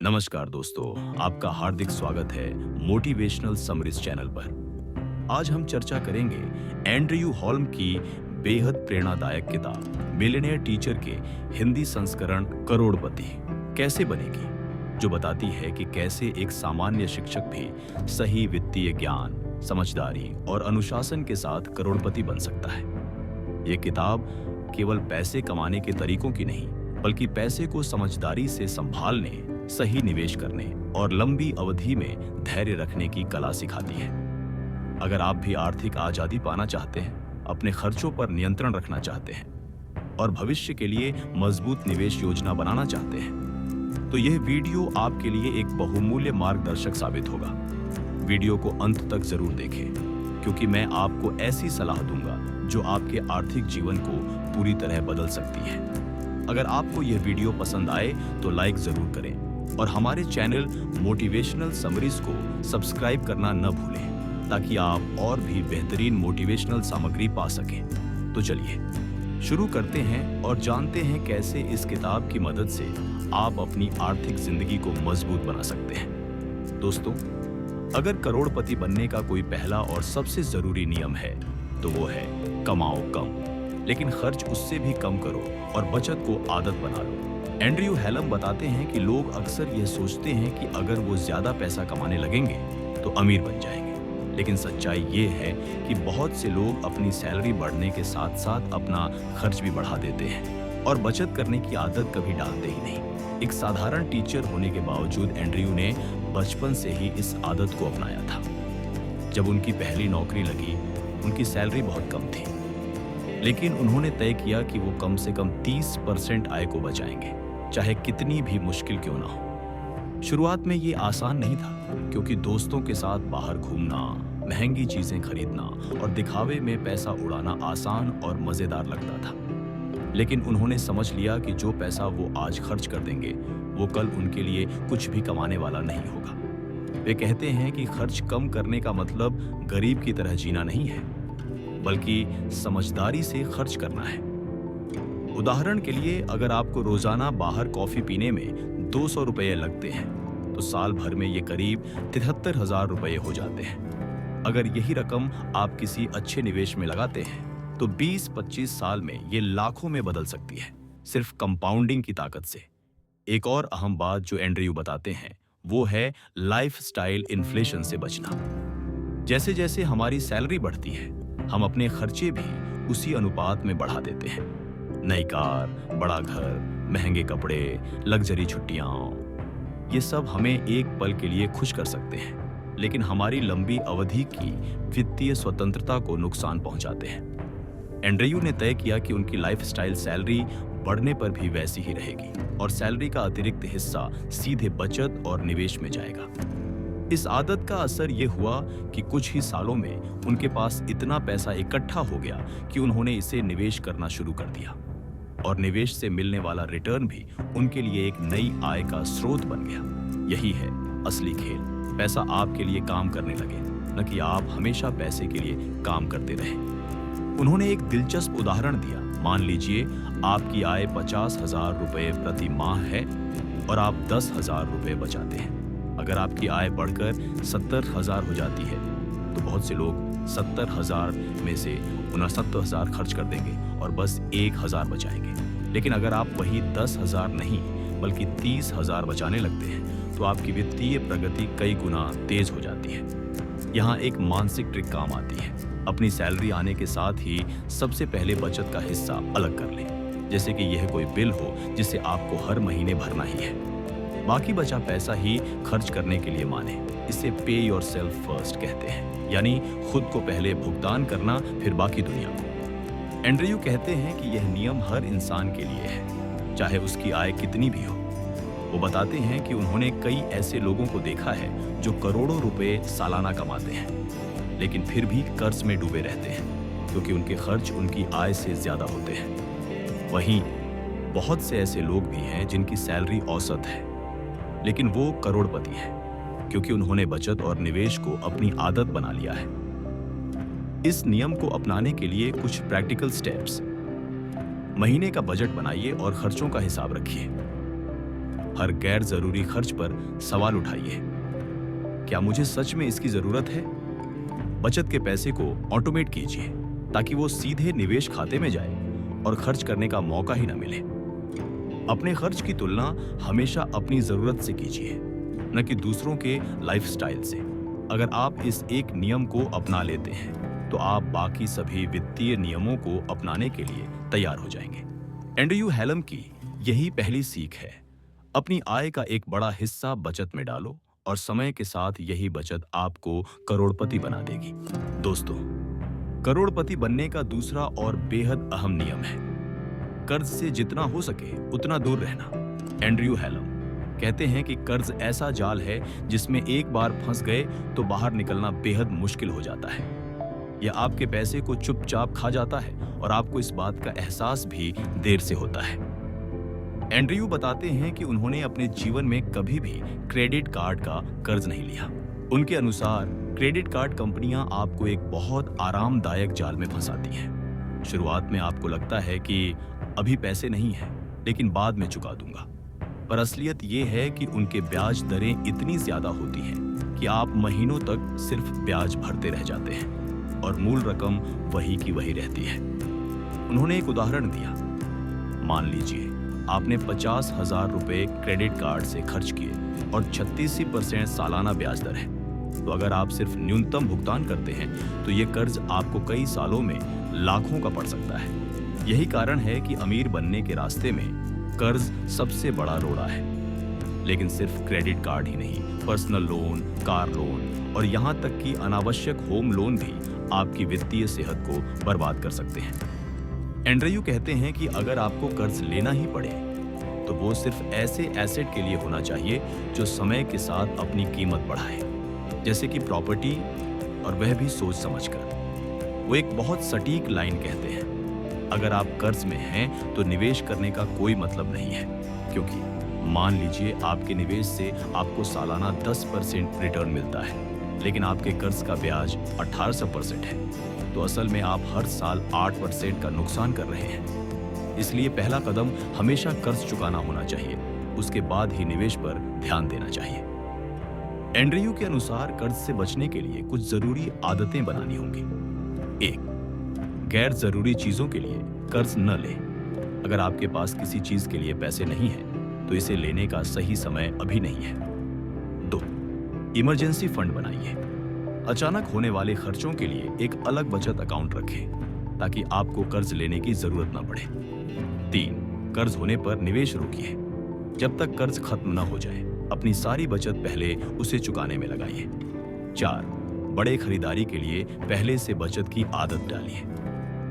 नमस्कार दोस्तों, आपका हार्दिक स्वागत है मोटिवेशनल समरीज चैनल पर। आज हम चर्चा करेंगे एंड्रयू हॉल्म की बेहद प्रेरणादायक किताब मिलियनेयर टीचर के हिंदी संस्करण करोड़पति कैसे बनेगी, जो बताती है कि कैसे एक सामान्य शिक्षक भी सही वित्तीय ज्ञान, समझदारी और अनुशासन के साथ करोड़पति बन सकता है। ये किताब केवल पैसे कमाने के तरीकों की नहीं, बल्कि पैसे को समझदारी से संभालने, सही निवेश करने और लंबी अवधि में धैर्य रखने की कला सिखाती है। अगर आप भी आर्थिक आजादी पाना चाहते हैं, अपने खर्चों पर नियंत्रण रखना चाहते हैं और भविष्य के लिए मजबूत निवेश योजना बनाना चाहते हैं, तो यह वीडियो आपके लिए एक बहुमूल्य मार्गदर्शक साबित होगा। वीडियो को अंत तक जरूर देखें, क्योंकि मैं आपको ऐसी सलाह दूंगा जो आपके आर्थिक जीवन को पूरी तरह बदल सकती है। अगर आपको यह वीडियो पसंद आए तो लाइक जरूर करें और हमारे चैनल मोटिवेशनल समरीज को सब्सक्राइब करना न भूलें, ताकि आप और भी बेहतरीन मोटिवेशनल सामग्री पा सकें। तो चलिए शुरू करते हैं और जानते हैं कैसे इस किताब की मदद से आप अपनी आर्थिक जिंदगी को मजबूत बना सकते हैं। दोस्तों, अगर करोड़पति बनने का कोई पहला और सबसे जरूरी नियम है तो वो है कमाओ कम, लेकिन खर्च उससे भी कम करो और बचत को आदत बना लो। एंड्रयू हॉल्म बताते हैं कि लोग अक्सर यह सोचते हैं कि अगर वो ज्यादा पैसा कमाने लगेंगे तो अमीर बन जाएंगे, लेकिन सच्चाई ये है कि बहुत से लोग अपनी सैलरी बढ़ने के साथ साथ अपना खर्च भी बढ़ा देते हैं और बचत करने की आदत कभी डालते ही नहीं। एक साधारण टीचर होने के बावजूद एंड्रयू ने बचपन से ही इस आदत को अपनाया था। जब उनकी पहली नौकरी लगी, उनकी सैलरी बहुत कम थी, लेकिन उन्होंने तय किया कि वो कम से कम 30% आय को बचाएंगे, चाहे कितनी भी मुश्किल क्यों ना हो। शुरुआत में ये आसान नहीं था, क्योंकि दोस्तों के साथ बाहर घूमना, महंगी चीजें खरीदना और दिखावे में पैसा उड़ाना आसान और मजेदार लगता था। लेकिन उन्होंने समझ लिया कि जो पैसा वो आज खर्च कर देंगे, वो कल उनके लिए कुछ भी कमाने वाला नहीं होगा। वे कहते हैं कि खर्च कम करने का मतलब गरीब की तरह जीना नहीं है, बल्कि समझदारी से खर्च करना है। उदाहरण के लिए, अगर आपको रोजाना बाहर कॉफी पीने में 200 रुपये लगते हैं, तो साल भर में ये करीब 73,000 रुपये हो जाते हैं। अगर यही रकम आप किसी अच्छे निवेश में लगाते हैं, तो 20-25 साल में ये लाखों में बदल सकती है, सिर्फ कंपाउंडिंग की ताकत से। एक और अहम बात जो एंड्रयू बताते हैं, वो है लाइफस्टाइल इन्फ्लेशन से बचना। जैसे जैसे हमारी सैलरी बढ़ती है, हम अपने खर्चे भी उसी अनुपात में बढ़ा देते हैं। नई कार, बड़ा घर, महंगे कपड़े, लग्जरी छुट्टियां, ये सब हमें एक पल के लिए खुश कर सकते हैं, लेकिन हमारी लंबी अवधि की वित्तीय स्वतंत्रता को नुकसान पहुंचाते हैं। एंड्रयू ने तय किया कि उनकी लाइफस्टाइल सैलरी बढ़ने पर भी वैसी ही रहेगी और सैलरी का अतिरिक्त हिस्सा सीधे बचत और निवेश में जाएगा। इस आदत का असर ये हुआ कि कुछ ही सालों में उनके पास इतना पैसा इकट्ठा हो गया कि उन्होंने इसे निवेश करना शुरू कर दिया, और निवेश से मिलने वाला रिटर्न भी उनके लिए एक नई आय का स्रोत बन गया। यही है असली खेल। पैसा आपके लिए काम करने लगे, न कि आप हमेशा पैसे के लिए काम करते रहे। उन्होंने एक दिलचस्प उदाहरण दिया। मान लीजिए आपकी आय 50,000 रुपये प्रति माह है और आप 10,000 रुपये बचाते हैं। अगर आपकी आय बढ़कर 70,000 हो जाती है, तो बहुत से लोग 70,000 में से 69,000 खर्च कर देंगे और बस 1,000 बचाएंगे। लेकिन अगर आप वही 10,000 नहीं बल्कि 30,000 बचाने लगते हैं, तो आपकी वित्तीय प्रगति कई गुना तेज हो जाती है। यहाँ एक मानसिक ट्रिक काम आती है। अपनी सैलरी आने के साथ ही सबसे पहले बचत का हिस्सा अलग कर लें, जैसे कि यह कोई बिल हो जिसे आपको हर महीने भरना ही है। बाकी बचा पैसा ही खर्च करने के लिए माने। इसे पे योरसेल्फ फर्स्ट कहते हैं, यानी खुद को पहले भुगतान करना, फिर बाकी दुनिया को। एंड्रयू कहते हैं कि यह नियम हर इंसान के लिए है, चाहे उसकी आय कितनी भी हो। वो बताते हैं कि उन्होंने कई ऐसे लोगों को देखा है जो करोड़ों रुपए सालाना कमाते हैं, लेकिन फिर भी कर्ज में डूबे रहते हैं, क्योंकि उनके खर्च उनकी आय से ज्यादा होते हैं। वहीं बहुत से ऐसे लोग भी हैं जिनकी सैलरी औसत है, लेकिन वो करोड़पति हैं, क्योंकि उन्होंने बचत और निवेश को अपनी आदत बना लिया है। इस नियम को अपनाने के लिए कुछ प्रैक्टिकल स्टेप्स। महीने का बजट बनाइए और खर्चों का हिसाब रखिए। हर गैर जरूरी खर्च पर सवाल उठाइए। क्या मुझे सच में इसकी जरूरत है? बचत के पैसे को ऑटोमेट कीजिए ताकि वो सीधे निवेश खाते में जाए और खर्च करने का मौका ही ना मिले। अपने खर्च की तुलना हमेशा अपनी जरूरत से कीजिए, न कि दूसरों के लाइफस्टाइल से। अगर आप इस एक नियम को अपना लेते हैं तो आप बाकी सभी वित्तीय नियमों को अपनाने के लिए तैयार हो जाएंगे। एंड्रयू हैलम की यही पहली सीख है। अपनी आय का एक बड़ा हिस्सा बचत में डालो और समय के साथ यही बचत आपको करोड़पति बना देगी। दोस्तों, करोड़पति बनने का दूसरा और बेहद अहम नियम है कर्ज से जितना हो सके उतना दूर रहना। एंड्रयू हैलम कहते हैं कि कर्ज ऐसा जाल है जिसमें एक बार फंस गए तो बाहर निकलना बेहद मुश्किल हो जाता है। यह आपके पैसे को चुपचाप खा जाता है और आपको इस बात का एहसास भी देर से होता है। एंड्रयू बताते हैं कि उन्होंने अपने जीवन में कभी भी क्रेडिट कार्ड का कर्ज नहीं लिया। उनके अनुसार क्रेडिट कार्ड कंपनियां आपको एक बहुत आरामदायक जाल में फंसाती हैं। शुरुआत में आपको लगता है कि अभी पैसे नहीं हैं, लेकिन बाद में चुका दूंगा। पर असलियत ये है कि उनके ब्याज दरें इतनी ज्यादा होती हैं कि आप महीनों तक सिर्फ ब्याज भरते रह जाते हैं और मूल रकम वही की वही रहती है। उन्होंने एक उदाहरण दिया। मान लीजिए आपने 50,000 रुपए क्रेडिट कार्ड से खर्च किए और 36% सालाना ब्याज दर है। तो अगर आप सिर्फ न्यूनतम भुगतान करते हैं तो ये कर्ज आपको कई सालों में लाखों का पड़ सकता है। यही कारण है कि अमीर बनने के रास्ते में कर्ज सबसे बड़ा रोड़ा है। लेकिन सिर्फ क्रेडिट कार्ड ही नहीं, पर्सनल लोन, कार लोन और यहाँ तक कि अनावश्यक होम लोन भी आपकी वित्तीय सेहत को बर्बाद कर सकते हैं। एंड्रयू कहते हैं कि अगर आपको कर्ज लेना ही पड़े तो वो सिर्फ ऐसे एसेट के लिए होना चाहिए जो समय के साथ अपनी कीमत बढ़ाए, जैसे कि प्रॉपर्टी, और वह भी सोच समझकर। वो एक बहुत सटीक लाइन कहते हैं, अगर आप कर्ज में हैं तो निवेश करने का कोई मतलब नहीं है, क्योंकि मान लीजिए आपके निवेश से आपको सालाना 10% रिटर्न मिलता है, लेकिन आपके कर्ज का ब्याज 1800% है, तो असल में आप हर साल 8% का नुकसान कर रहे हैं। इसलिए पहला कदम हमेशा कर्ज चुकाना होना चाहिए, उसके बाद ही निवेश पर ध्यान देना चाहिए। एंड्रयू के अनुसार कर्ज से बचने के लिए कुछ जरूरी आदतें बनानी होंगी। 1. गैर जरूरी चीजों के लिए कर्ज न लें। अगर आपके पास किसी चीज के लिए पैसे नहीं हैं, तो इसे लेने का सही समय अभी नहीं है। 2. इमरजेंसी फंड बनाइए। अचानक होने वाले खर्चों के लिए एक अलग बचत अकाउंट रखें ताकि आपको कर्ज लेने की जरूरत न पड़े। 3. कर्ज होने पर निवेश रोकिए। जब तक कर्ज खत्म न हो जाए, अपनी सारी बचत पहले उसे चुकाने में लगाइए। 4. बड़े खरीदारी के लिए पहले से बचत की आदत डालिए।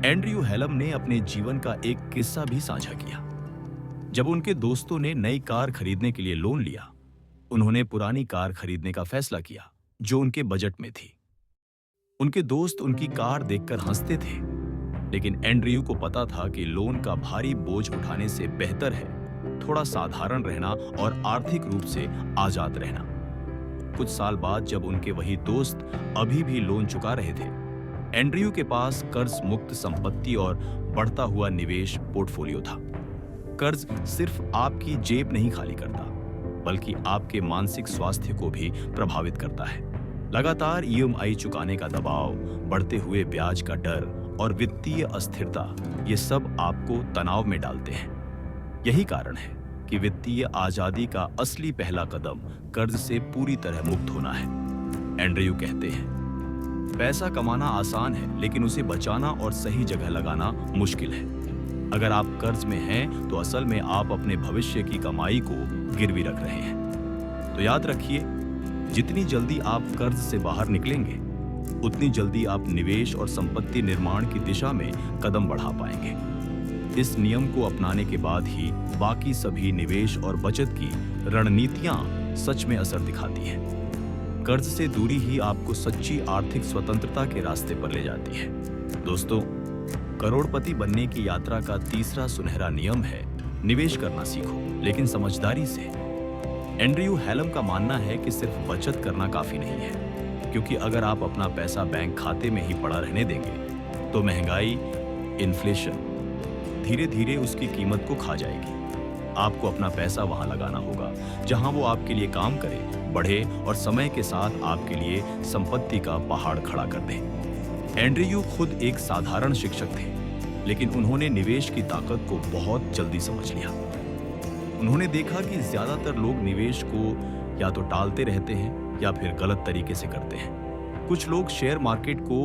एंड्रयू हैलम ने अपने जीवन का एक किस्सा भी साझा किया। जब उनके दोस्तों ने नई कार खरीदने के लिए लोन लिया, उन्होंने पुरानी कार खरीदने का फैसला किया जो उनके बजट में थी। उनके दोस्त उनकी कार देखकर हंसते थे, लेकिन एंड्रयू को पता था कि लोन का भारी बोझ उठाने से बेहतर है थोड़ा साधारण रहना और आर्थिक रूप से आजाद रहना। कुछ साल बाद जब उनके वही दोस्त अभी भी लोन चुका रहे थे, एंड्रयू के पास कर्ज मुक्त संपत्ति और बढ़ता हुआ निवेश पोर्टफोलियो था। कर्ज सिर्फ आपकी जेब नहीं खाली करता, बल्कि आपके मानसिक स्वास्थ्य को भी प्रभावित करता है। लगातार ईएमआई चुकाने का दबाव, बढ़ते हुए ब्याज का डर और वित्तीय अस्थिरता, ये सब आपको तनाव में डालते हैं। यही कारण है कि वित्तीय आजादी का असली पहला कदम कर्ज से पूरी तरह मुक्त होना है। एंड्रयू कहते हैं, पैसा कमाना आसान है, लेकिन उसे बचाना और सही जगह लगाना मुश्किल है। अगर आप कर्ज में हैं, तो असल में आप अपने भविष्य की कमाई को गिरवी रख रहे हैं। तो याद रखिए, जितनी जल्दी आप कर्ज से बाहर निकलेंगे, उतनी जल्दी आप निवेश और संपत्ति निर्माण की दिशा में कदम बढ़ा पाएंगे। इस नियम को अपनाने के बाद ही बाकी सभी निवेश और बचत की रणनीतियां सच में असर दिखाती हैं। कर्ज से दूरी ही आपको सच्ची आर्थिक स्वतंत्रता के रास्ते पर ले जाती है। दोस्तों, करोड़पति बनने की यात्रा का तीसरा सुनहरा नियम है, निवेश करना सीखो, लेकिन समझदारी से। एंड्रयू हैलम का मानना है कि सिर्फ बचत करना काफी नहीं है, क्योंकि अगर आप अपना पैसा बैंक खाते में ही पड़ा रहने देंगे तो महंगाई, इन्फ्लेशन धीरे धीरे उसकी कीमत को खा जाएगी। आपको अपना पैसा वहां लगाना होगा जहां वो आपके लिए काम करे, बढ़े और समय के साथ आपके लिए संपत्ति का पहाड़ खड़ा कर दे। एंड्रयू खुद एक साधारण शिक्षक थे, लेकिन उन्होंने निवेश की ताकत को बहुत जल्दी समझ लिया। उन्होंने देखा कि ज्यादातर लोग निवेश को या तो टालते रहते हैं या फिर गलत तरीके से करते हैं। कुछ लोग शेयर मार्केट को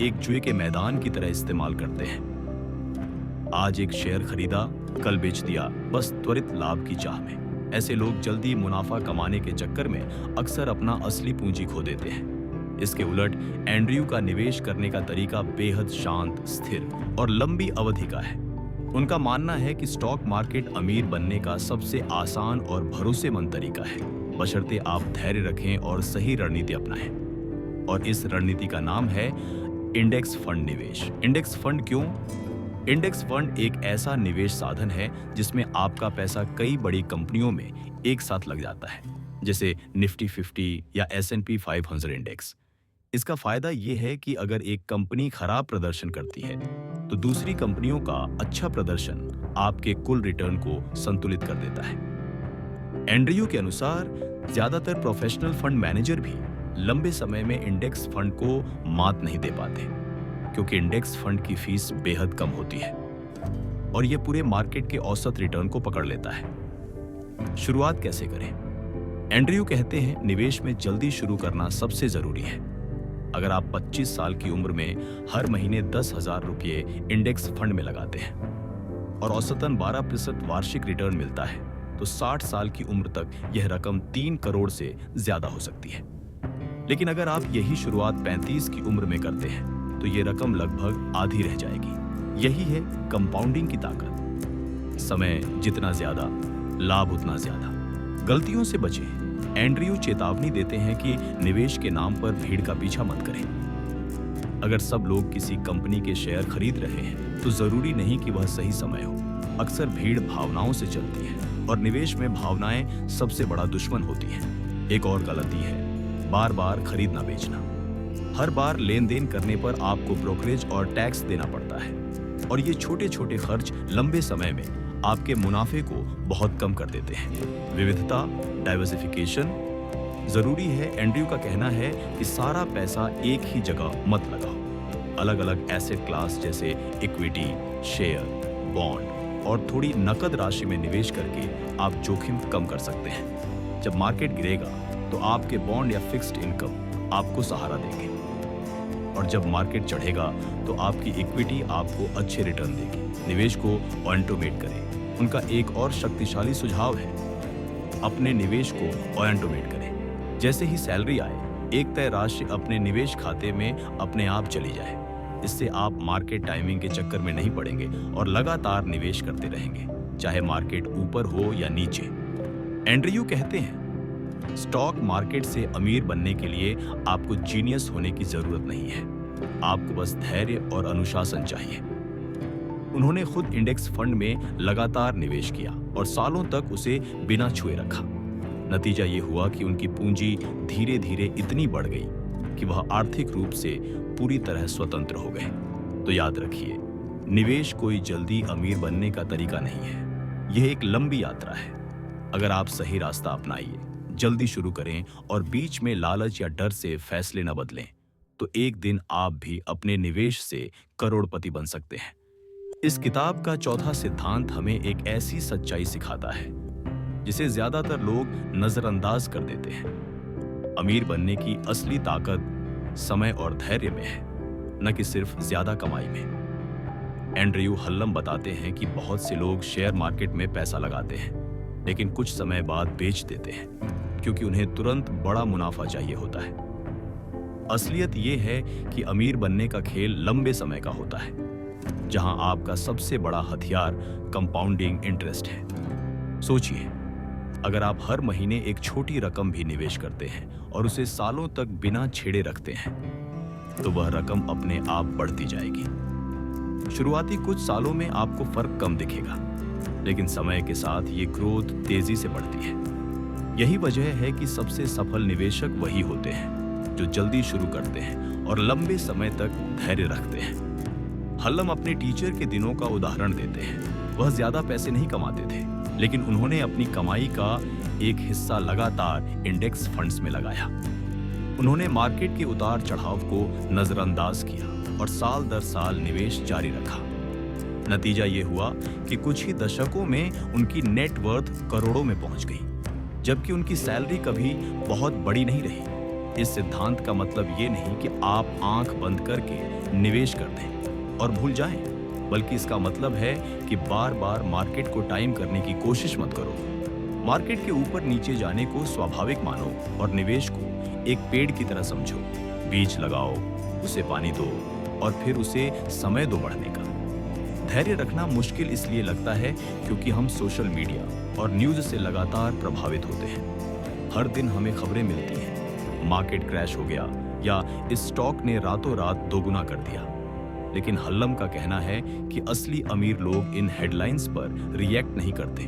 एक जुए के मैदान की तरह इस्तेमाल करते हैं। आज एक शेयर खरीदा, कल बेच दिया, बस त्वरित लाभ की चाह में। ऐसे लोग जल्दी मुनाफा कमाने के चक्कर में अक्सर अपना असली पूंजी खो देते हैं। इसके उलट एंड्रयू का निवेश करने का तरीका बेहद शांत, स्थिर और लंबी अवधि का है। उनका मानना है कि स्टॉक मार्केट अमीर बनने का सबसे आसान और भरोसेमंद तरीका है, बशर्ते आप धैर्य रखें और सही रणनीति अपनाएं। और इस रणनीति का नाम है इंडेक्स फंड निवेश। इंडेक्स फंड क्यों? इंडेक्स फंड एक ऐसा निवेश साधन है जिसमें आपका पैसा कई बड़ी कंपनियों में एक साथ लग जाता है, जैसे निफ्टी 50 या S&P 500 इंडेक्स। इसका फायदा यह है कि अगर एक कंपनी खराब प्रदर्शन करती है तो दूसरी कंपनियों का अच्छा प्रदर्शन आपके कुल रिटर्न को संतुलित कर देता है। एंड्रयू के अनुसार ज्यादातर प्रोफेशनल फंड मैनेजर भी लंबे समय में इंडेक्स फंड को मात नहीं दे पाते, क्योंकि इंडेक्स फंड की फीस बेहद कम होती है और यह पूरे मार्केट के औसत रिटर्न को पकड़ लेता है। शुरुआत कैसे करें? एंड्रयू कहते हैं निवेश में जल्दी शुरू करना सबसे जरूरी है। अगर आप 25 साल की उम्र में हर महीने 10,000 रुपये इंडेक्स फंड में लगाते हैं और औसतन 12% वार्षिक रिटर्न मिलता है, तो 60 साल की उम्र तक यह रकम 3 करोड़ से ज्यादा हो सकती है। लेकिन अगर आप यही शुरुआत 35 की उम्र में करते हैं तो यह रकम लगभग आधी रह जाएगी। यही है कंपाउंडिंग की ताकत। समय जितना ज्यादा, लाभ उतना ज्यादा। गलतियों से बचें। एंड्रयू चेतावनी देते हैं कि निवेश के नाम पर भीड़ का पीछा मत करें। अगर सब लोग किसी कंपनी के शेयर खरीद रहे हैं तो जरूरी नहीं कि वह सही समय हो। अक्सर भीड़ भावनाओं से चलती है और निवेश में भावनाएं सबसे बड़ा दुश्मन होती हैं। एक और गलती है बार बार खरीदना बेचना। हर बार लेन देन करने पर आपको ब्रोकरेज और टैक्स देना पड़ता है और ये छोटे छोटे खर्च लंबे समय में आपके मुनाफे को बहुत कम कर देते हैं। विविधता, डाइवर्सिफिकेशन जरूरी है। एंड्रयू का कहना है कि सारा पैसा एक ही जगह मत लगाओ। अलग अलग एसेट क्लास जैसे इक्विटी, शेयर, बॉन्ड और थोड़ी नकद राशि में निवेश करके आप जोखिम कम कर सकते हैं। जब मार्केट गिरेगा तो आपके बॉन्ड या फिक्स्ड इनकम आपको सहारा देंगे और जब मार्केट चढ़ेगा तो आपकी इक्विटी आपको अच्छे रिटर्न देगी। निवेश को ऑटोमेट करें। उनका एक और शक्तिशाली सुझाव है अपने निवेश को ऑटोमेट करें। जैसे ही सैलरी आए एक तय राशि अपने निवेश खाते में अपने आप चली जाए। इससे आप मार्केट टाइमिंग के चक्कर में नहीं पड़ेंगे और लगातार निवेश करते रहेंगे, चाहे मार्केट ऊपर हो या नीचे। एंड्रयू कहते हैं स्टॉक मार्केट से अमीर बनने के लिए आपको जीनियस होने की जरूरत नहीं है, आपको बस धैर्य और अनुशासन चाहिए। उन्होंने खुद इंडेक्स फंड में लगातार निवेश किया और सालों तक उसे बिना छुए रखा। नतीजा ये हुआ कि उनकी पूंजी धीरे धीरे इतनी बढ़ गई कि वह आर्थिक रूप से पूरी तरह स्वतंत्र हो गए। तो याद रखिए, निवेश कोई जल्दी अमीर बनने का तरीका नहीं है, यह एक लंबी यात्रा है। अगर आप सही रास्ता अपनाइए, जल्दी शुरू करें और बीच में लालच या डर से फैसले न बदलें, तो एक दिन आप भी अपने निवेश से करोड़पति बन सकते हैं। इस किताब का चौथा सिद्धांत हमें एक ऐसी सच्चाई सिखाता है जिसे ज्यादातर लोग नजरअंदाज कर देते हैं। अमीर बनने की असली ताकत समय और धैर्य में है, न कि सिर्फ ज्यादा कमाई में। एंड्रयू हल्लम बताते हैं कि बहुत से लोग शेयर मार्केट में पैसा लगाते हैं लेकिन कुछ समय बाद बेच देते हैं क्योंकि उन्हें तुरंत बड़ा मुनाफा चाहिए होता है। असलियत यह है कि अमीर बनने का खेल लंबे समय का होता है, जहां आपका सबसे बड़ा हथियार कंपाउंडिंग इंटरेस्ट है। सोचिए, अगर आप हर महीने एक छोटी रकम भी निवेश करते हैं और उसे सालों तक बिना छेड़े रखते हैं तो वह रकम अपने आप बढ़ती जाएगी। शुरुआती कुछ सालों में आपको फर्क कम दिखेगा, लेकिन समय के साथ ये ग्रोथ तेजी से बढ़ती है। यही वजह है कि सबसे सफल निवेशक वही होते हैं जो जल्दी शुरू करते हैं और लंबे समय तक धैर्य रखते हैं। हल्लम अपने टीचर के दिनों का उदाहरण देते हैं। वह ज्यादा पैसे नहीं कमाते थे, लेकिन उन्होंने अपनी कमाई का एक हिस्सा लगातार इंडेक्स फंड्स में लगाया। उन्होंने मार्केट के उतार चढ़ाव को नजरअंदाज किया और साल दर साल निवेश जारी रखा। नतीजा ये हुआ कि कुछ ही दशकों में उनकी नेट वर्थ करोड़ों में पहुंच गई, जबकि उनकी सैलरी कभी बहुत बड़ी नहीं रही। इस सिद्धांत का मतलब ये नहीं कि आप आंख बंद करके निवेश कर दें और भूल जाएं, बल्कि इसका मतलब है कि बार बार मार्केट को टाइम करने की कोशिश मत करो। मार्केट के ऊपर नीचे जाने को स्वाभाविक मानो और निवेश को एक पेड़ की तरह समझो। बीज लगाओ, उसे पानी दो और फिर उसे समय दो बढ़ने का। धैर्य रखना मुश्किल इसलिए लगता है क्योंकि हम सोशल मीडिया और न्यूज़ से लगातार प्रभावित होते हैं। हर दिन हमें खबरें मिलती हैं, मार्केट क्रैश हो गया या इस स्टॉक ने रातों रात दोगुना कर दिया। लेकिन हल्लम का कहना है कि असली अमीर लोग इन हेडलाइंस पर रिएक्ट नहीं करते,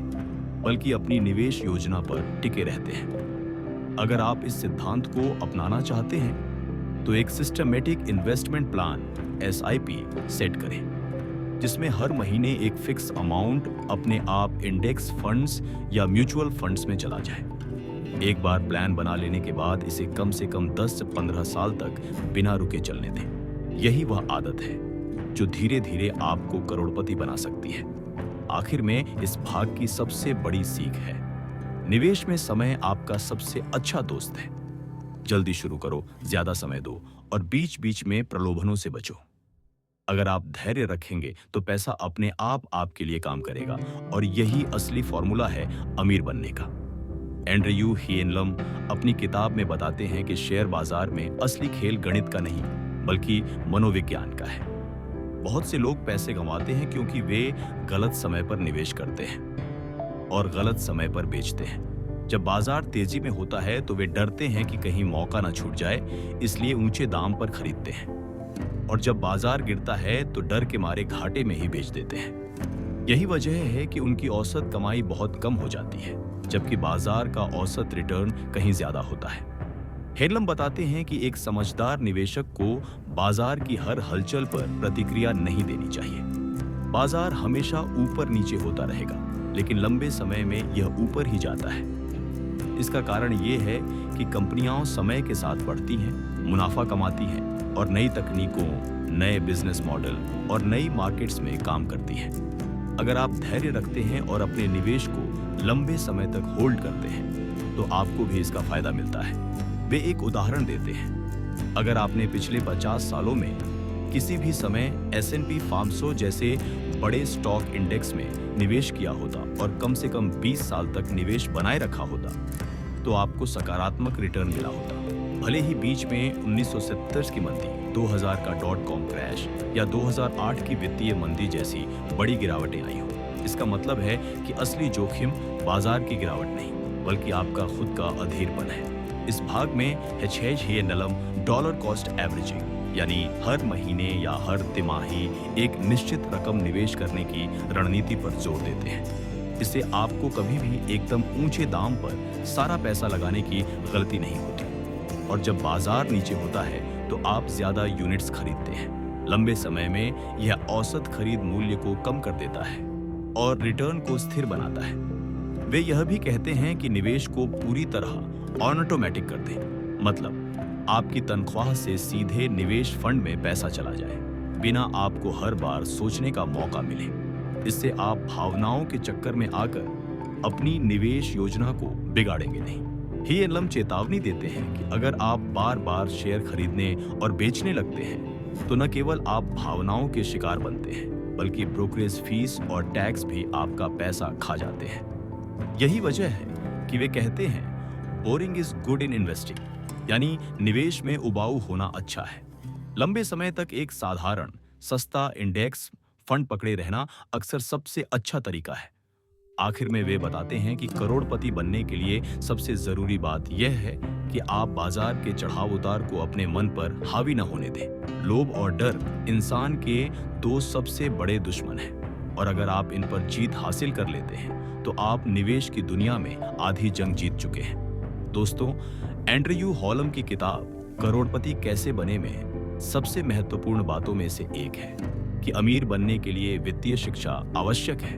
बल्कि अपनी निवेश योजना पर टिके रहते हैं। अगर आप इस सिद्धांत को अपनाना चाहते हैं तो एक systematic investment plan SIP set करें, जिसमें हर महीने एक फिक्स अमाउंट अपने आप इंडेक्स फंड्स या म्यूचुअल फंड्स में चला जाए। एक बार प्लान बना लेने के बाद इसे कम से कम 10 से 15 साल तक बिना रुके चलने दें। यही वह आदत है जो धीरे धीरे आपको करोड़पति बना सकती है। आखिर में इस भाग की सबसे बड़ी सीख है, निवेश में समय आपका सबसे अच्छा दोस्त है। जल्दी शुरू करो, ज्यादा समय दो और बीच बीच में प्रलोभनों से बचो। अगर आप धैर्य रखेंगे तो पैसा अपने आप आपके लिए काम करेगा और यही असली फॉर्मूला है अमीर बनने का। एंड्रयू हिएनलम अपनी किताब में बताते हैं कि शेयर बाजार में असली खेल गणित का नहीं बल्कि मनोविज्ञान का है। बहुत से लोग पैसे गंवाते हैं क्योंकि वे गलत समय पर निवेश करते हैं और गलत समय पर बेचते हैं। जब बाजार तेजी में होता है तो वे डरते हैं कि कहीं मौका ना छूट जाए, इसलिए ऊंचे दाम पर खरीदते हैं, और जब बाजार गिरता है तो डर के मारे घाटे में ही बेच देते हैं। यही वजह है कि उनकी औसत कमाई बहुत कम हो जाती है, जबकि बाजार का औसत रिटर्न कहीं ज्यादा होता है। हेनलम बताते हैं कि एक समझदार निवेशक को बाजार की हर हलचल पर प्रतिक्रिया नहीं देनी चाहिए। बाजार हमेशा ऊपर नीचे होता रहेगा, लेकिन लंबे समय में यह ऊपर ही जाता है। इसका कारण ये है कि कंपनियां समय के साथ बढ़ती हैं, मुनाफा कमाती हैं और नई तकनीकों, नए बिजनेस मॉडल और नई मार्केट्स में काम करती हैं। अगर आप धैर्य रखते हैं और अपने निवेश को लंबे समय तक होल्ड करते हैं, तो आपको भी इसका फायदा मिलता है। वे एक उदाहरण देते हैं। अगर आपने पिछले 50 सालों में किसी भी समय S&P 500 जैसे बड़े स्टॉक इंडेक्स में निवेश किया होता और कम से कम 20 साल तक निवेश बनाए रखा होता, तो आपको सकारात्मक रिटर्न मिला होता। भले ही बीच में 1970 की मंदी, 2000 का .com क्रैश या 2008 की वित्तीय मंदी जैसी बड़ी गिरावटें आई हो। इसका मतलब है कि असली जोखिम बाजार की गिरावट नहीं, बल्कि आपका खुद का अधीरपन है। इस भाग में हिएनलम डॉलर कॉस्ट एवरेजिंग, यानी हर महीने या हर तिमाही एक निश्चित रकम निवेश करने की रणनीति पर जोर देते हैं। इससे आपको कभी भी एकदम ऊंचे दाम पर सारा पैसा लगाने की गलती नहीं होती, और जब बाजार नीचे होता है तो आप ज्यादा यूनिट्स खरीदते हैं। लंबे समय में यह औसत खरीद मूल्य को कम कर देता है और रिटर्न को स्थिर बनाता है। वे यह भी कहते हैं कि निवेश को पूरी तरह ऑटोमेटिक कर दें, मतलब आपकी तनख्वाह से सीधे निवेश फंड में पैसा चला जाए, बिना आपको हर बार सोचने का मौका मिले। इससे आप भावनाओं के चक्कर में आकर अपनी निवेश योजना को बिगाड़ेंगे नहीं। हिएनलम चेतावनी देते हैं कि अगर आप बार बार शेयर खरीदने और बेचने लगते हैं तो न केवल आप भावनाओं के शिकार बनते हैं, बल्कि ब्रोकरेज फीस और टैक्स भी आपका पैसा खा जाते हैं। यही वजह है कि वे कहते हैं boring is good in investing, यानी निवेश में उबाऊ होना अच्छा है। लंबे समय तक एक साधारण सस्ता इंडेक्स फंड पकड़े रहना अक्सर सबसे अच्छा तरीका है। आखिर में वे बताते हैं कि करोड़पति बनने के लिए सबसे जरूरी बात यह है कि आप बाजार के चढ़ाव उतार को अपने मन पर हावी न होने दें। लोभ और डर इंसान के दो सबसे बड़े दुश्मन हैं, और अगर आप इन पर जीत हासिल कर लेते हैं तो आप निवेश की दुनिया में आधी जंग जीत चुके हैं। दोस्तों, एंड्रयू हॉलम की किताब करोड़पति कैसे बने में सबसे महत्वपूर्ण बातों में से एक है कि अमीर बनने के लिए वित्तीय शिक्षा आवश्यक है,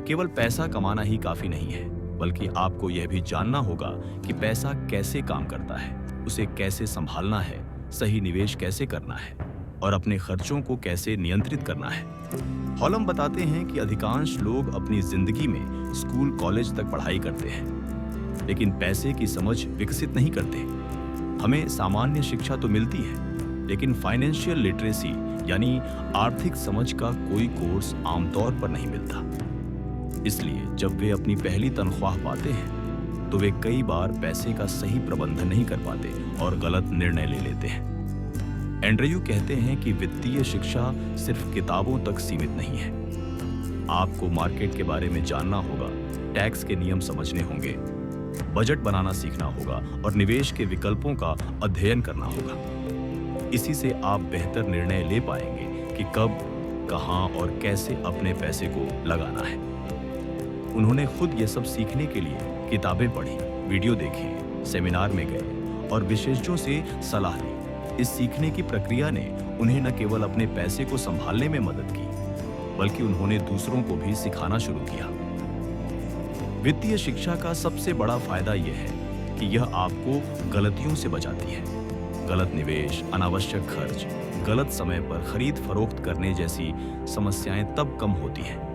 केवल पैसा कमाना ही काफी नहीं है, बल्कि आपको यह भी जानना होगा कि पैसा कैसे काम करता है, उसे कैसे संभालना है, सही निवेश कैसे करना है और अपने खर्चों को कैसे नियंत्रित करना है। हॉलम बताते हैं कि अधिकांश लोग अपनी जिंदगी में स्कूल कॉलेज तक पढ़ाई करते हैं, लेकिन पैसे की समझ विकसित नहीं करते। हमें सामान्य शिक्षा तो मिलती है, लेकिन फाइनेंशियल लिटरेसी यानी आर्थिक समझ का कोई कोर्स आमतौर पर नहीं मिलता। इसलिए जब वे अपनी पहली तनख्वाह पाते हैं तो वे कई बार पैसे का सही प्रबंधन नहीं कर पाते और गलत निर्णय ले लेते हैं। एंड्रयू कहते हैं कि वित्तीय शिक्षा सिर्फ किताबों तक सीमित नहीं है। आपको मार्केट के बारे में जानना होगा, टैक्स के नियम समझने होंगे, बजट बनाना सीखना होगा और निवेश के विकल्पों का अध्ययन करना होगा। इसी से आप बेहतर निर्णय ले पाएंगे कि कब, कहां और कैसे अपने पैसे को लगाना है। उन्होंने खुद ये सब सीखने के लिए किताबें पढ़ी, वीडियो देखी, सेमिनार में गए और विशेषज्ञों से सलाह ली। इस सीखने की प्रक्रिया ने उन्हें न केवल अपने पैसे को संभालने में मदद की, बल्कि उन्होंने दूसरों को भी सिखाना शुरू किया। वित्तीय शिक्षा का सबसे बड़ा फायदा यह है कि यह आपको गलतियों से बचाती है। गलत निवेश, अनावश्यक खर्च, गलत समय पर खरीद फरोख्त करने जैसी समस्याएं तब कम होती हैं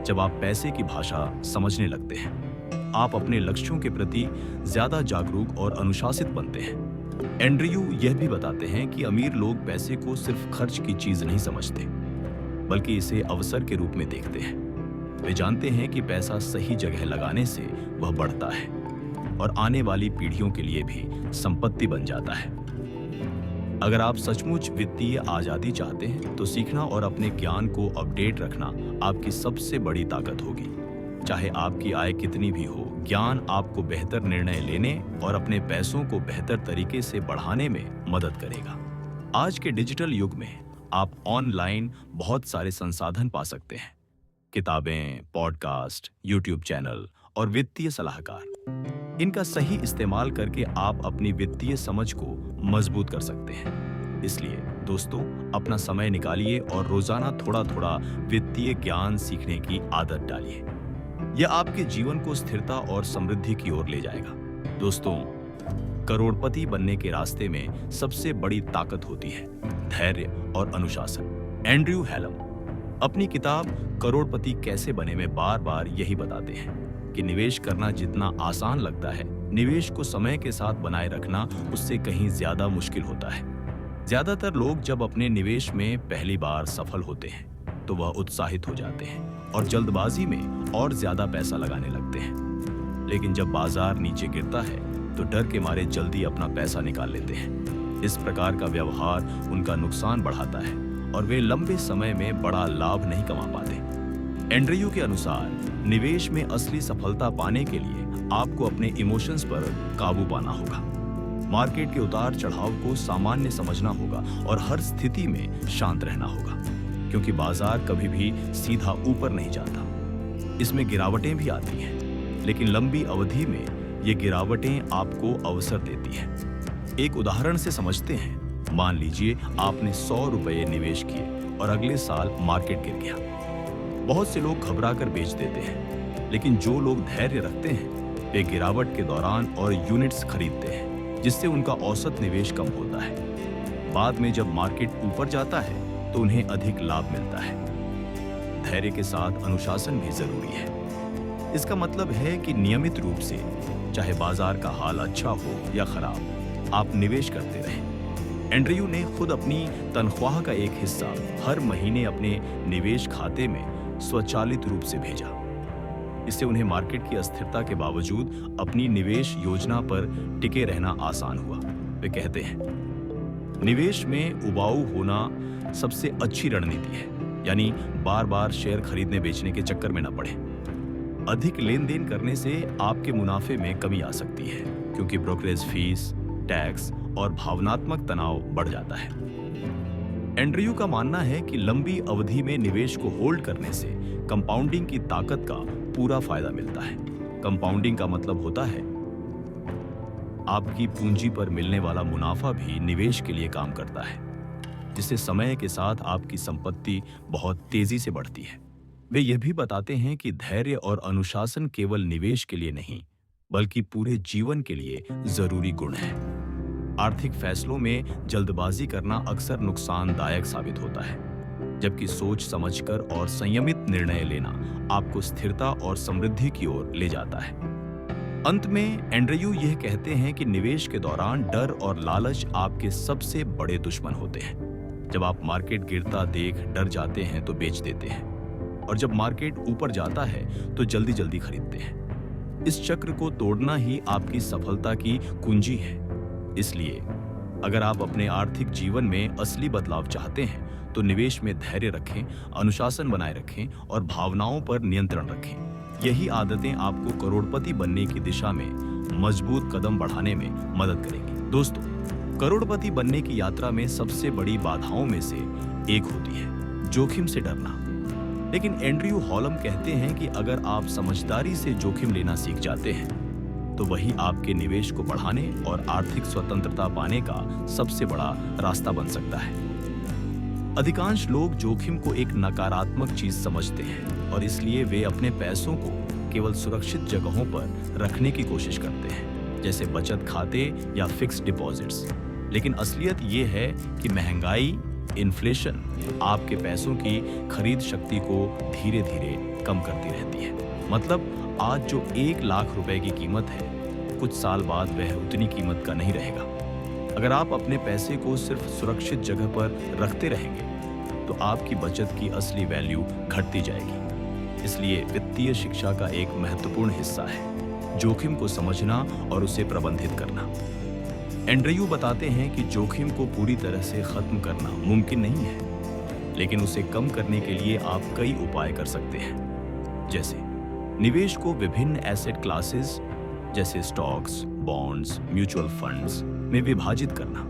जब आप पैसे की भाषा समझने लगते हैं। आप अपने लक्ष्यों के प्रति ज्यादा जागरूक और अनुशासित बनते हैं। एंड्रयू यह भी बताते हैं कि अमीर लोग पैसे को सिर्फ खर्च की चीज नहीं समझते, बल्कि इसे अवसर के रूप में देखते हैं। वे जानते हैं कि पैसा सही जगह लगाने से वह बढ़ता है और आने वाली पीढ़ियों के लिए भी संपत्ति बन जाता है। अगर आप सचमुच वित्तीय आजादी चाहते हैं तो सीखना और अपने ज्ञान को अपडेट रखना आपकी सबसे बड़ी ताकत होगी। चाहे आपकी आय कितनी भी हो, ज्ञान आपको बेहतर निर्णय लेने और अपने पैसों को बेहतर तरीके से बढ़ाने में मदद करेगा। आज के डिजिटल युग में आप ऑनलाइन बहुत सारे संसाधन पा सकते हैं, किताबें, पॉडकास्ट, यूट्यूब चैनल और वित्तीय सलाहकार। इनका सही इस्तेमाल करके आप अपनी वित्तीय समझ को मजबूत कर सकते हैं। इसलिए दोस्तों, अपना समय निकालिए और रोजाना थोड़ा थोड़ा वित्तीय ज्ञान सीखने की आदत डालिए। यह आपके जीवन को स्थिरता और समृद्धि की ओर ले जाएगा। दोस्तों, करोड़पति बनने के रास्ते में सबसे बड़ी ताकत होती है धैर्य और अनुशासन। एंड्रयू हॉलम अपनी किताब करोड़पति कैसे बने में बार बार यही बताते हैं कि निवेश करना जितना आसान लगता है, निवेश को समय के साथ बनाए रखना उससे कहीं ज्यादा मुश्किल होता है। ज्यादातर लोग जब अपने निवेश में पहली बार सफल होते हैं तो वह उत्साहित हो जाते हैं और जल्दबाजी में और ज्यादा पैसा लगाने लगते हैं। लेकिन जब बाजार नीचे गिरता है तो डर के मारे जल्दी अपना पैसा निकाल लेते हैं। इस प्रकार का व्यवहार उनका नुकसान बढ़ाता है और वे लंबे समय में बड़ा लाभ नहीं कमा पाते। एंड्रयू के अनुसार निवेश में असली सफलता पाने के लिए आपको अपने इमोशंस पर काबू पाना होगा। मार्केट के उतार चढ़ाव को सामान्य समझना होगा और हर स्थिति में शांत रहना होगा, क्योंकि बाजार कभी भी सीधा ऊपर नहीं जाता। इसमें गिरावटें भी आती हैं, लेकिन लंबी अवधि में ये गिरावटें आपको अवसर देती हैं। एक उदाहरण से समझते हैं। मान लीजिए आपने 100 रुपये निवेश किए और अगले साल मार्केट गिर गया। बहुत से लोग घबरा कर बेच देते हैं, लेकिन जो लोग धैर्य रखते हैं वे गिरावट के दौरान और यूनिट्स खरीदते हैं, जिससे उनका औसत निवेश कम होता है। बाद में जब मार्केट ऊपर जाता है तो उन्हें अधिक लाभ मिलता है। धैर्य के साथ अनुशासन भी जरूरी है। इसका मतलब है कि नियमित रूप से, चाहे बाजार का हाल अच्छा हो या खराब, आप निवेश करते रहें। एंड्रयू ने खुद अपनी तनख्वाह का एक हिस्सा हर महीने अपने निवेश खाते में स्वचालित रूप से भेजा। इससे उन्हें मार्केट की अस्थिरता के बावजूद अपनी निवेश योजना पर टिके रहना आसान हुआ। वे कहते हैं, निवेश में उबाऊ होना सबसे अच्छी रणनीति है, यानी बार बार शेयर खरीदने बेचने के चक्कर में न पड़े। अधिक लेन देन करने से आपके मुनाफे में कमी आ सकती है, क्योंकि ब्रोकरेज फीस, टैक्स और भावनात्मक तनाव बढ़ जाता है। एंड्रयू का मानना है कि लंबी अवधि में निवेश को होल्ड करने से कंपाउंडिंग की ताकत का पूरा फायदा मिलता है। कंपाउंडिंग का मतलब होता है आपकी पूंजी पर मिलने वाला मुनाफा भी निवेश के लिए काम करता है, जिससे समय के साथ आपकी संपत्ति बहुत तेजी से बढ़ती है। वे यह भी बताते हैं कि धैर्य और अनुशासन केवल निवेश के लिए नहीं, बल्कि पूरे जीवन के लिए जरूरी गुण है। आर्थिक फैसलों में जल्दबाजी करना अक्सर नुकसानदायक साबित होता है, जबकि सोच समझकर और संयमित निर्णय लेना आपको स्थिरता और समृद्धि की ओर ले जाता है। अंत में एंड्रयू यह कहते हैं कि निवेश के दौरान डर और लालच आपके सबसे बड़े दुश्मन होते हैं। जब आप मार्केट गिरता देख डर जाते हैं तो बेच देते हैं, और जब मार्केट ऊपर जाता है तो जल्दी जल्दी खरीदते हैं। इस चक्र को तोड़ना ही आपकी सफलता की कुंजी है। इसलिए अगर आप अपने आर्थिक जीवन में असली बदलाव चाहते हैं तो निवेश में धैर्य रखें, अनुशासन बनाए रखें और भावनाओं पर नियंत्रण रखें। यही आदतें आपको करोड़पति बनने की दिशा में मजबूत कदम बढ़ाने में मदद करेंगी। दोस्तों, करोड़पति बनने की यात्रा में सबसे बड़ी बाधाओं में से एक होती है जोखिम से डरना। लेकिन एंड्रयू हॉलम कहते हैं कि अगर आप समझदारी से जोखिम लेना सीख जाते हैं तो वही आपके निवेश को बढ़ाने और आर्थिक स्वतंत्रता पाने का सबसे बड़ा रास्ता बन सकता है। अधिकांश लोग जोखिम को एक नकारात्मक चीज समझते हैं और इसलिए वे अपने पैसों को केवल सुरक्षित जगहों पर रखने की कोशिश करते हैं, जैसे बचत खाते या फिक्स्ड डिपॉजिट्स। लेकिन असलियत ये है कि महंगाई, इन्फ्लेशन आपके पैसों की खरीद शक्ति को धीरे धीरे कम करती रहती है। मतलब आज जो 1 लाख रुपए की कीमत है, कुछ साल बाद वह उतनी कीमत का नहीं रहेगा। अगर आप अपने पैसे को सिर्फ सुरक्षित जगह पर रखते रहेंगे तो आपकी बचत की असली वैल्यू घटती जाएगी। इसलिए वित्तीय शिक्षा का एक महत्वपूर्ण हिस्सा है जोखिम को समझना और उसे प्रबंधित करना। एंड्रयू बताते हैं कि जोखिम को पूरी तरह से खत्म करना मुमकिन नहीं है, लेकिन उसे कम करने के लिए आप कई उपाय कर सकते हैं, जैसे निवेश को विभिन्न एसेट क्लासेस जैसे स्टॉक्स, बॉन्ड्स, म्यूचुअल फंड्स में विभाजित करना,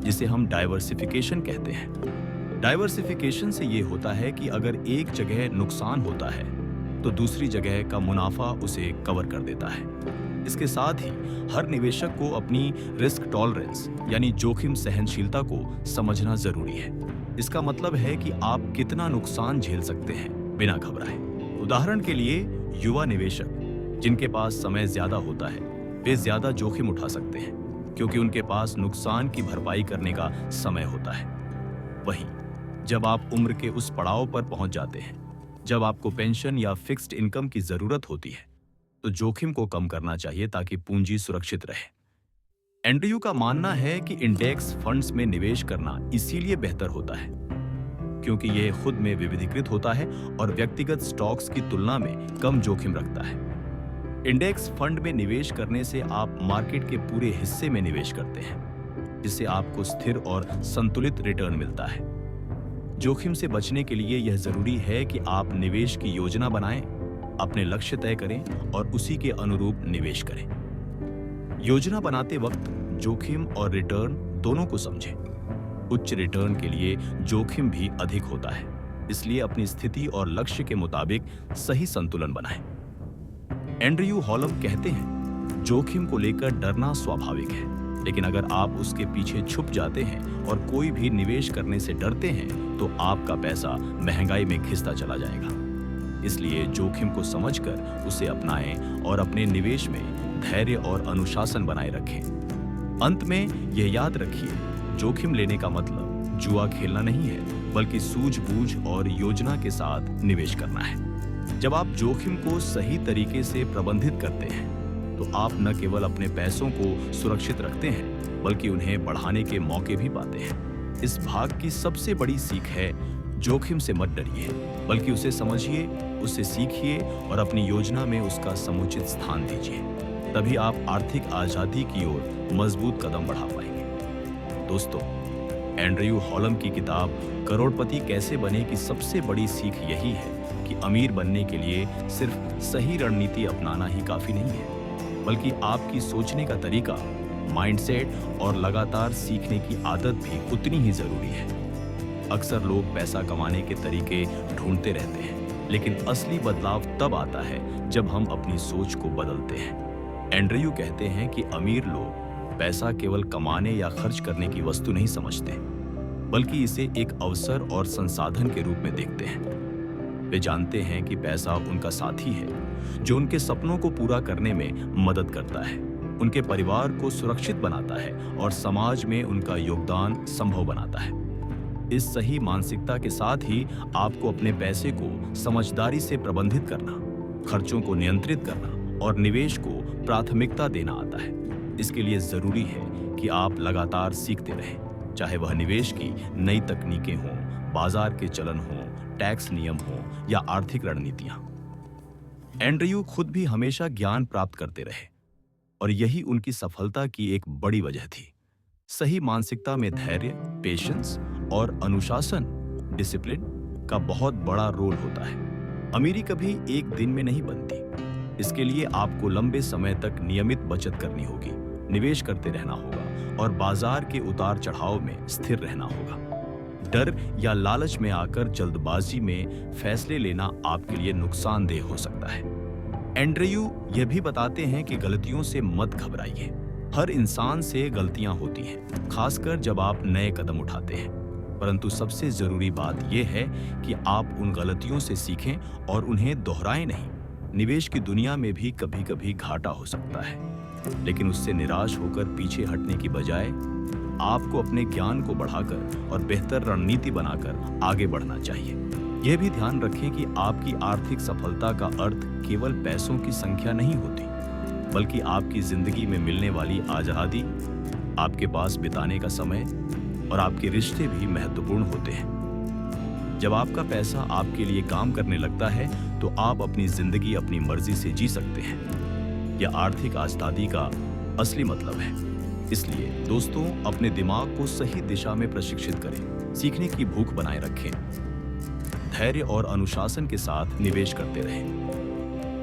जिसे हम डाइवर्सिफिकेशन कहते हैं। डाइवर्सिफिकेशन से ये होता है कि अगर एक जगह नुकसान होता है तो दूसरी जगह का मुनाफा उसे कवर कर देता है। इसके साथ ही हर निवेशक को अपनी रिस्क टॉलरेंस यानी जोखिम सहनशीलता को समझना जरूरी है। इसका मतलब है कि आप कितना नुकसान झेल सकते हैं बिना घबराए। उदाहरण के लिए युवा निवेशक जिनके पास समय ज्यादा होता है, वे ज्यादा जोखिम उठा सकते हैं क्योंकि उनके पास नुकसान की भरपाई करने का समय होता है। वहीं जब आप उम्र के उस पड़ाव पर पहुंच जाते हैं जब आपको पेंशन या फिक्स्ड इनकम की जरूरत होती है, तो जोखिम को कम करना चाहिए ताकि पूंजी सुरक्षित रहे। एंड्रयू का मानना है कि इंडेक्स फंड्स में निवेश करना इसीलिए बेहतर होता है क्योंकि यह खुद में विविधीकृत होता है और व्यक्तिगत स्टॉक्स की तुलना में कम जोखिम रखता है। इंडेक्स फंड में निवेश करने से आप मार्केट के पूरे हिस्से में निवेश करते हैं, जिससे आपको स्थिर और संतुलित रिटर्न मिलता है। जोखिम से बचने के लिए यह जरूरी है कि आप निवेश की योजना बनाएं, अपने लक्ष्य तय करें और उसी के अनुरूप निवेश करें। योजना बनाते वक्त जोखिम और रिटर्न दोनों को समझें। उच्च रिटर्न के लिए जोखिम भी अधिक होता है, इसलिए अपनी स्थिति और लक्ष्य के मुताबिक सही संतुलन बनाएं। एंड्रयू हॉलम कहते हैं, जोखिम को लेकर डरना स्वाभाविक है, लेकिन अगर आप उसके पीछे छुप जाते हैं और कोई भी निवेश करने से डरते हैं तो आपका पैसा महंगाई में घिसता चला जाएगा। इसलिए जोखिम को समझकर उसे अपनाएं और अपने निवेश में धैर्य और अनुशासन बनाए रखें। अंत में यह याद रखिए, जोखिम लेने का मतलब जुआ खेलना नहीं है, बल्कि सूझबूझ और योजना के साथ निवेश करना है। जब आप जोखिम को सही तरीके से प्रबंधित करते हैं तो आप न केवल अपने पैसों को सुरक्षित रखते हैं, बल्कि उन्हें बढ़ाने के मौके भी पाते हैं। इस भाग की सबसे बड़ी सीख है, जोखिम से मत डरिए, बल्कि उसे समझिए, उससे सीखिए और अपनी योजना में उसका समुचित स्थान दीजिए। तभी आप आर्थिक आजादी की ओर मजबूत कदम बढ़ा पाएंगे। दोस्तों, एंड्रयू हॉलम की किताब करोड़पति कैसे बने की सबसे बड़ी सीख यही है कि अमीर बनने के लिए सिर्फ सही रणनीति अपनाना ही काफी नहीं है, बल्कि आपकी सोचने का तरीका, माइंडसेट और लगातार सीखने की आदत भी उतनी ही जरूरी है। अक्सर लोग पैसा कमाने के तरीके ढूंढते रहते हैं, लेकिन असली बदलाव तब आता है जब हम अपनी सोच को बदलते हैं। एंड्रयू कहते हैं कि अमीर लोग पैसा केवल कमाने या खर्च करने की वस्तु नहीं समझते, बल्कि इसे एक अवसर और संसाधन के रूप में देखते हैं। वे जानते हैं कि पैसा उनका साथी है जो उनके सपनों को पूरा करने में मदद करता है, उनके परिवार को सुरक्षित बनाता है और समाज में उनका योगदान संभव बनाता है। इस सही मानसिकता के साथ ही आपको अपने पैसे को समझदारी से प्रबंधित करना, खर्चों को नियंत्रित करना और निवेश को प्राथमिकता देना आता है। इसके लिए जरूरी है कि आप लगातार सीखते रहें, चाहे वह निवेश की नई तकनीकें हों, बाजार के चलन हों, टैक्स नियम हों या आर्थिक रणनीतियां। एंड्रयू खुद भी हमेशा ज्ञान प्राप्त करते रहे और यही उनकी सफलता की एक बड़ी वजह थी। सही मानसिकता में धैर्य, पेशेंस और अनुशासन, डिसिप्लिन का बहुत बड़ा रोल होता है। अमीरी कभी एक दिन में नहीं बनती। इसके लिए आपको लंबे समय तक नियमित बचत करनी होगी, निवेश करते रहना होगा और बाजार के उतार चढ़ाव में स्थिर रहना होगा। डर या लालच में आकर जल्दबाजी में फैसले लेना आपके लिए नुकसानदेह हो सकता है। एंड्रयू यह भी बताते हैं कि गलतियों से मत घबराइए। हर इंसान से गलतियां होती हैं, खासकर जब आप नए कदम उठाते हैं। परंतु सबसे जरूरी बात यह है कि आप उन गलतियों से सीखें और उन्हें दोहराएं नहीं। निवेश की दुनिया में भी कभी-कभी घाटा हो सकता है, लेकिन उससे निराश होकर पीछे हटने की बजाय आपको अपने ज्ञान को बढ़ाकर और बेहतर रणनीति बनाकर आगे बढ़ना चाहिए। यह भी ध्यान रखें कि आपकी आर्थिक सफलता का अर्थ केवल पैसों की संख्या नहीं होती, बल्कि आपकी जिंदगी में मिलने वाली आजादी, आपके पास बिताने का समय और आपके रिश्ते भी महत्वपूर्ण होते हैं। जब आपका पैसा आपके लिए काम करने लगता है तो आप अपनी जिंदगी अपनी मर्जी से जी सकते हैं। यह आर्थिक आजादी का असली मतलब है। इसलिए दोस्तों, अपने दिमाग को सही दिशा में प्रशिक्षित करें, सीखने की भूख बनाए रखें, धैर्य और अनुशासन के साथ निवेश करते रहें,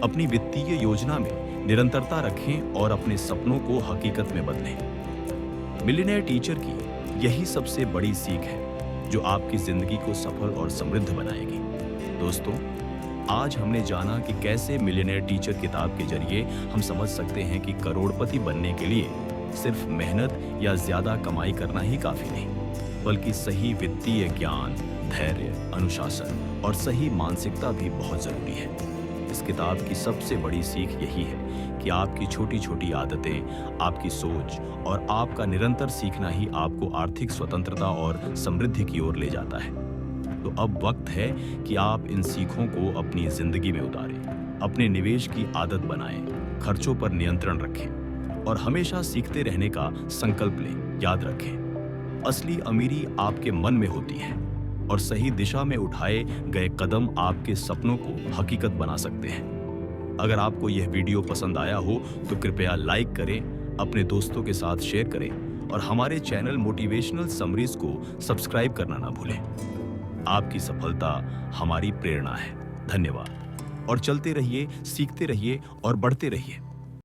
अपनी वित्तीय योजना में निरंतरता रखें और अपने सपनों को हकीकत में बदलें। मिलियनेयर टीचर की यही सबसे बड़ी सीख है जो आपकी जिंदगी को सफल और समृद्ध बनाएगी। दोस्तों, आज हमने जाना कि कैसे मिलियनेयर टीचर किताब के जरिए हम समझ सकते हैं कि करोड़पति बनने के लिए सिर्फ मेहनत या ज्यादा कमाई करना ही काफी नहीं, बल्कि सही वित्तीय ज्ञान, धैर्य, अनुशासन और सही मानसिकता भी बहुत जरूरी है। इस किताब की सबसे बड़ी सीख यही है कि आपकी छोटी छोटी आदतें, आपकी सोच और आपका निरंतर सीखना ही आपको आर्थिक स्वतंत्रता और समृद्धि की ओर ले जाता है। तो अब वक्त है कि आप इन सीखों को अपनी जिंदगी में उतारें, अपने निवेश की आदत बनाएं, खर्चों पर नियंत्रण रखें और हमेशा सीखते रहने का संकल्प लें। याद रखें, असली अमीरी आपके मन में होती है और सही दिशा में उठाए गए कदम आपके सपनों को हकीकत बना सकते हैं। अगर आपको यह वीडियो पसंद आया हो तो कृपया लाइक करें, अपने दोस्तों के साथ शेयर करें और हमारे चैनल मोटिवेशनल समरीज को सब्सक्राइब करना ना भूलें। आपकी सफलता हमारी प्रेरणा है। धन्यवाद और चलते रहिए, सीखते रहिए और बढ़ते रहिए।